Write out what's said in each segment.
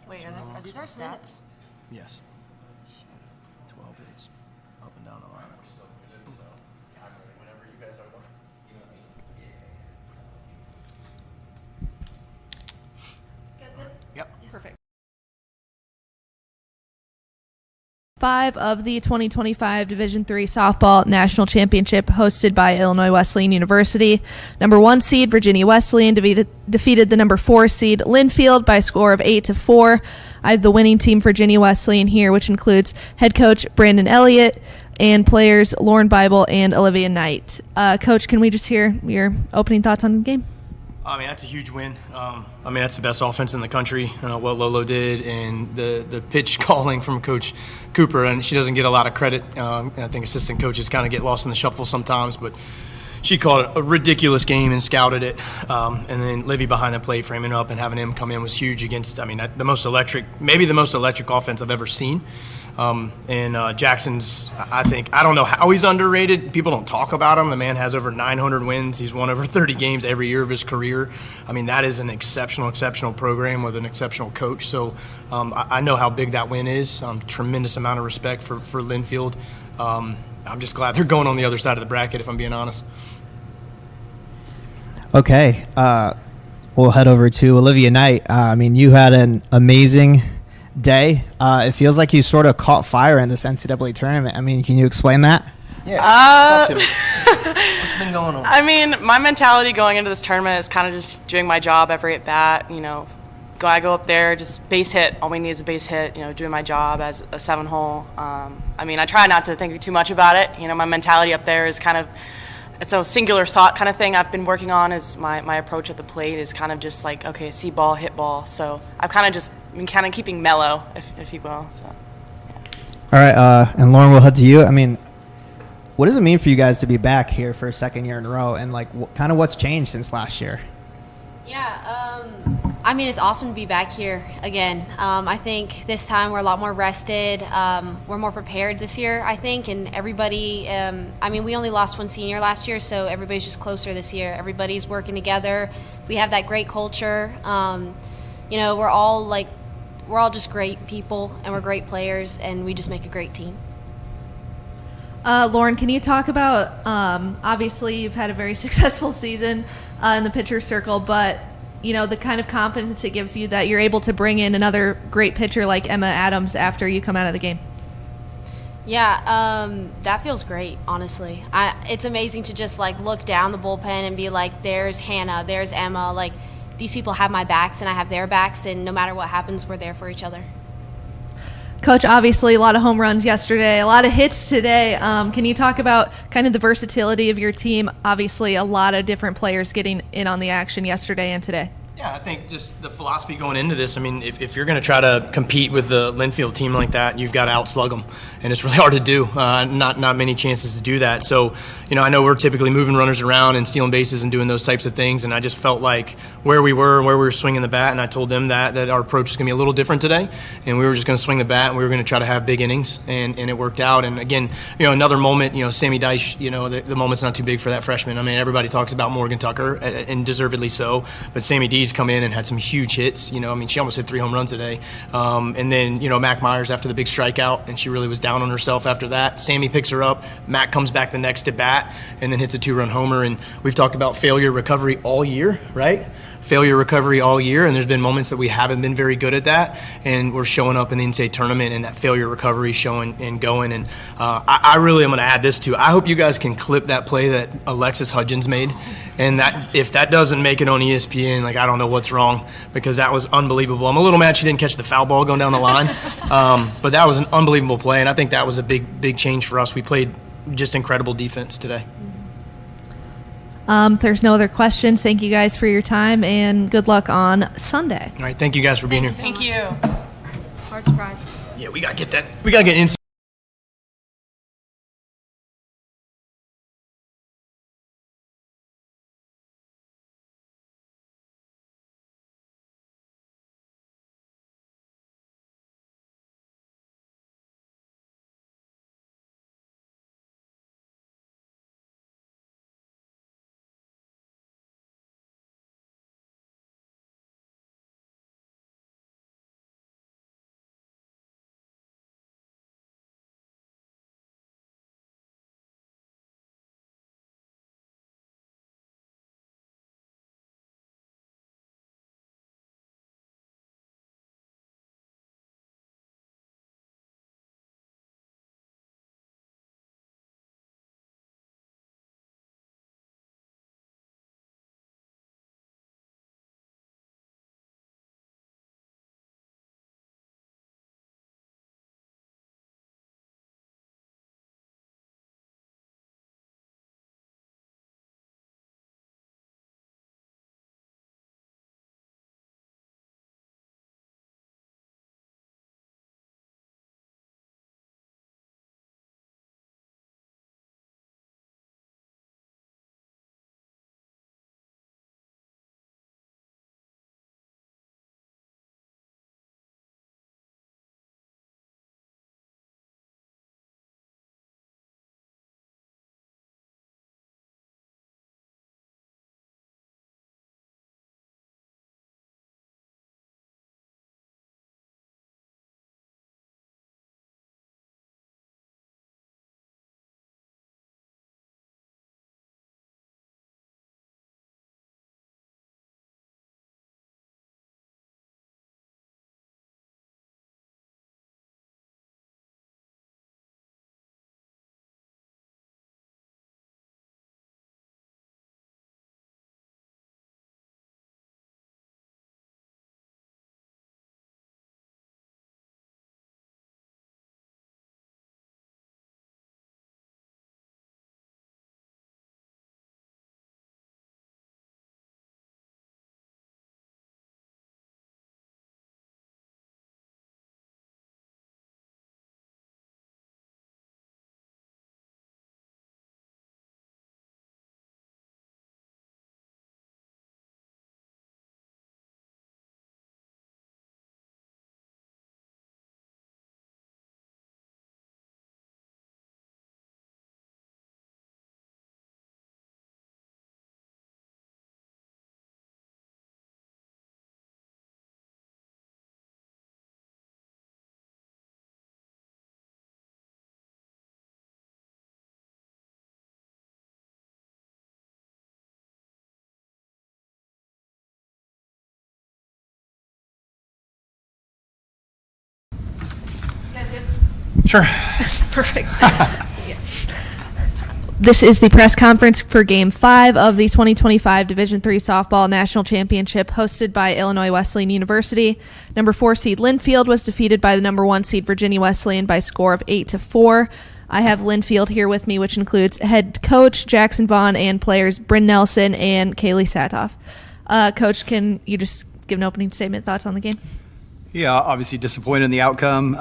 Wait, are these our stats? Yes. 12 days. Up and down the line. Yep. Perfect. 5 of the 2025 Division III Softball National Championship hosted by Illinois Wesleyan University. Number 1 seed Virginia Wesleyan defeated the number 4 seed Linfield by a score of 8-4. I have the winning team Virginia Wesleyan here, which includes head coach Brandon Elliott and players Lauren Bible and Olivia Knight. Coach, can we just hear your opening thoughts on the game? I mean, that's a huge win. That's the best offense in the country. What Lolo did and the pitch calling from Coach Cooper, and she doesn't get a lot of credit. I think assistant coaches kind of get lost in the shuffle sometimes, but she called it a ridiculous game and scouted it. And then Livy behind the plate, framing up and having him come in was huge against, the most electric offense I've ever seen. Jackson's, I don't know how he's underrated. People don't talk about him. The man has over 900 wins. He's won over 30 games every year of his career. That is an exceptional program with an exceptional coach. So I know how big that win is. Tremendous amount of respect for Linfield. I'm just glad they're going on the other side of the bracket, if I'm being honest. Okay. We'll head over to Olivia Knight. You had an amazing day. It feels like you sort of caught fire in this NCAA tournament. Can you explain that? Yeah. Talk to me. What's been going on? My mentality going into this tournament is kind of just doing my job every at bat. I go up there, just base hit. All we need is a base hit. Doing my job as a 7-hole. I try not to think too much about it. My mentality up there is kind of, it's a singular thought kind of thing I've been working on. Is my approach at the plate is kind of just like, okay, see ball, hit ball. So I've kind of just been kind of keeping mellow, if you will. So, yeah. All right, and Lauren, we'll head to you. What does it mean for you guys to be back here for a second year in a row, and what's changed since last year? Yeah, it's awesome to be back here again. I think this time we're a lot more rested. We're more prepared this year, I think, and everybody, we only lost one senior last year, so everybody's just closer this year. Everybody's working together. We have that great culture. We're all just great people, and we're great players, and we just make a great team. Lauren, can you talk about, obviously you've had a very successful season in the pitcher circle, but the kind of confidence it gives you that you're able to bring in another great pitcher like Emma Adams after you come out of the game? Yeah, that feels great, honestly. It's amazing to just look down the bullpen and be like, there's Hannah, there's Emma. These people have my backs and I have their backs, and no matter what happens, we're there for each other. Coach, obviously a lot of home runs yesterday, a lot of hits today. Can you talk about kind of the versatility of your team? Obviously a lot of different players getting in on the action yesterday and today. Yeah, I think just the philosophy going into this, if you're going to try to compete with the Linfield team like that, you've got to outslug them, and it's really hard to do. Not many chances to do that. So, I know we're typically moving runners around and stealing bases and doing those types of things, and I just felt like where we were swinging the bat, and I told them that our approach is going to be a little different today, and we were just going to swing the bat, and we were going to try to have big innings, and it worked out. And again, another moment, Sammy Deitch, the moment's not too big for that freshman. Everybody talks about Morgan Tucker, and deservedly so, but Sammy D's come in and had some huge hits. She almost hit 3 home runs today. And then, Mac Myers after the big strikeout, and she really was down on herself after that. Sammy picks her up. Mac comes back the next at bat and then hits a 2-run homer. And we've talked about failure recovery all year, right? Failure recovery all year, and there's been moments that we haven't been very good at that, and we're showing up in the NCAA tournament and that failure recovery showing and going. And I really am going to add this too. I hope you guys can clip that play that Alexis Hudgens made, and that if that doesn't make it on ESPN, I don't know what's wrong, because that was unbelievable. I'm a little mad she didn't catch the foul ball going down the line, but that was an unbelievable play, and I think that was a big change for us. We played just incredible defense today. If there's no other questions, thank you guys for your time, and good luck on Sunday. All right, thank you guys for being here. Thank you. Hard surprise. Yeah, we got to get in. Sure. Perfect. This is the press conference for Game 5 of the 2025 Division III Softball National Championship hosted by Illinois Wesleyan University. Number 4 seed Linfield was defeated by the number 1 seed Virginia Wesleyan by a score of 8-4. I have Linfield here with me, which includes head coach Jackson Vaughn and players Bryn Nelson and Kaylee Satoff. Coach, can you just give an opening statement, thoughts on the game? Yeah, obviously disappointed in the outcome,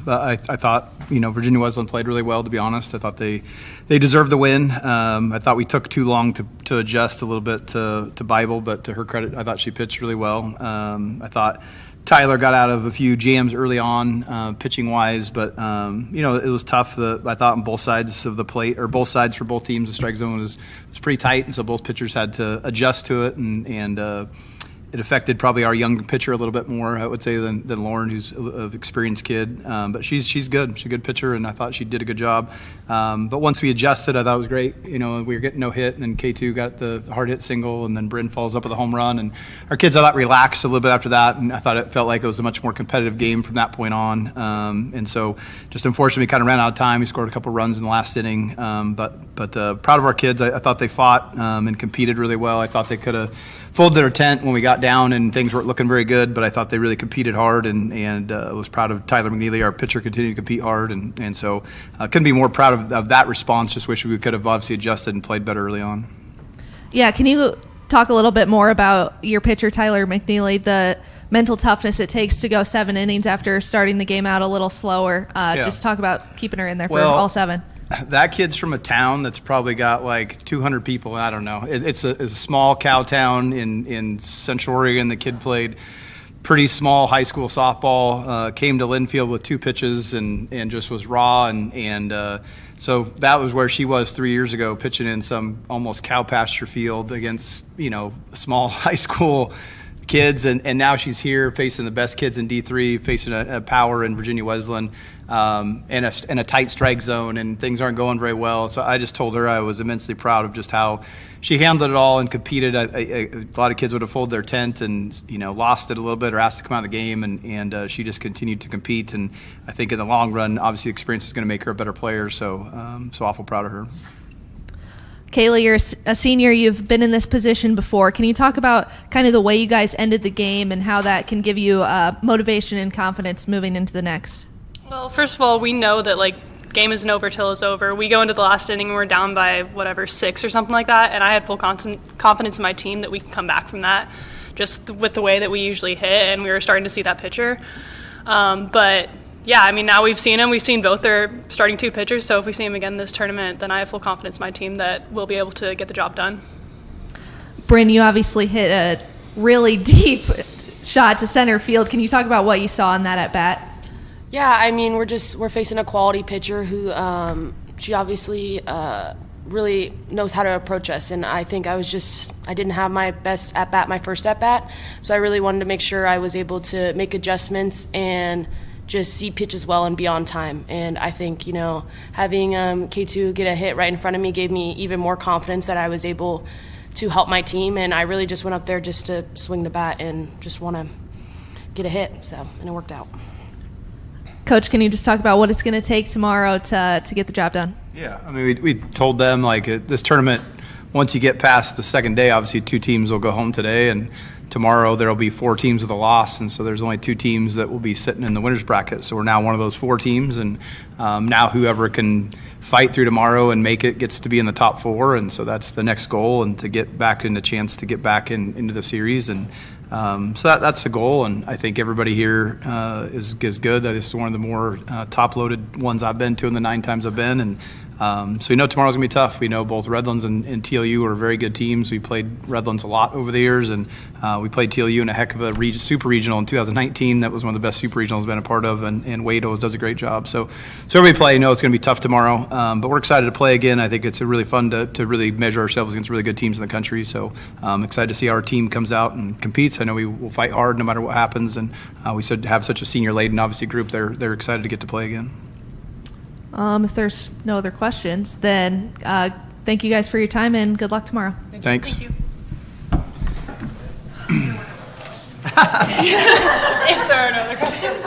but I thought, Virginia Wesleyan played really well, to be honest. I thought they deserved the win. I thought we took too long to adjust a little bit to Bible, but to her credit, I thought she pitched really well. I thought Tyler got out of a few jams early on, pitching-wise, but, it was tough. I thought on both sides of the plate, or both sides for both teams, the strike zone was pretty tight, and so both pitchers had to adjust to it, and it affected probably our young pitcher a little bit more, I would say, than Lauren, who's an experienced kid. But she's good. She's a good pitcher, and I thought she did a good job. But once we adjusted, I thought it was great. We were getting no hit, and then K2 got the hard hit single, and then Bryn follows up with a home run. And our kids, I thought, relaxed a little bit after that, and I thought it felt like it was a much more competitive game from that point on. And so just unfortunately, we kind of ran out of time. We scored a couple runs in the last inning. But proud of our kids. I thought they fought and competed really well. I thought they could have folded their tent when we got down and things weren't looking very good, but I thought they really competed hard and was proud of Tyler McNeely, our pitcher, continued to compete hard, and so couldn't be more proud of that response. Just wish we could have obviously adjusted and played better early on. Yeah, can you talk a little bit more about your pitcher, Tyler McNeely, the mental toughness it takes to go 7 innings after starting the game out a little slower? Just talk about keeping her in there for all 7. That kid's from a town that's probably got like 200 people. I don't know. It's a small cow town in Central Oregon. The kid played pretty small high school softball, came to Linfield with 2 pitches and just was raw. And so that was where she was 3 years ago, pitching in some almost cow pasture field against, small high school kids. And now she's here facing the best kids in D3, facing a power in Virginia Wesleyan. In a tight strike zone, and things aren't going very well. So I just told her I was immensely proud of just how she handled it all and competed. A lot of kids would have folded their tent and lost it a little bit or asked to come out of the game, and she just continued to compete. And I think in the long run, obviously, experience is going to make her a better player. So awful proud of her. Kaylee, you're a senior. You've been in this position before. Can you talk about kind of the way you guys ended the game and how that can give you motivation and confidence moving into the next? Well, first of all, we know that, game isn't over till it's over. We go into the last inning and we're down by, 6 or something like that, and I had full confidence in my team that we can come back from that just with the way that we usually hit, and we were starting to see that pitcher. But, yeah, now we've seen him. We've seen both their starting 2 pitchers, so if we see him again this tournament, then I have full confidence in my team that we'll be able to get the job done. Bryn, you obviously hit a really deep shot to center field. Can you talk about what you saw in that at-bat? Yeah, we're facing a quality pitcher who she obviously really knows how to approach us, and I think I didn't have my best at-bat, my first at-bat, so I really wanted to make sure I was able to make adjustments and just see pitches well and be on time. And I think, having K2 get a hit right in front of me gave me even more confidence that I was able to help my team, and I really just went up there just to swing the bat and just want to get a hit, and it worked out. Coach, can you just talk about what it's going to take tomorrow to get the job done? Yeah, we told them, this tournament, once you get past the second day, obviously 2 teams will go home today, and tomorrow there will be 4 teams with a loss, and so there's only 2 teams that will be sitting in the winner's bracket. So we're now one of those 4 teams, and now whoever can fight through tomorrow and make it gets to be in the top 4, and so that's the next goal, and to get back in the chance to get back into the series. And so that's the goal, and I think everybody here is good. That is one of the more top-loaded ones I've been to in the 9 times I've been, and so we know tomorrow's going to be tough. We know both Redlands and TLU are very good teams. We played Redlands a lot over the years, and we played TLU in a heck of a super regional in 2019. That was one of the best super regionals I've been a part of, and Wade always does a great job. So everybody play. It's going to be tough tomorrow, but we're excited to play again. I think it's really fun to really measure ourselves against really good teams in the country. So I'm excited to see our team comes out and competes. I know we will fight hard no matter what happens, and we have such a senior-laden, obviously, group. They're excited to get to play again. If there's no other questions, then thank you guys for your time and good luck tomorrow. Thanks. Thank you. If there are no other questions.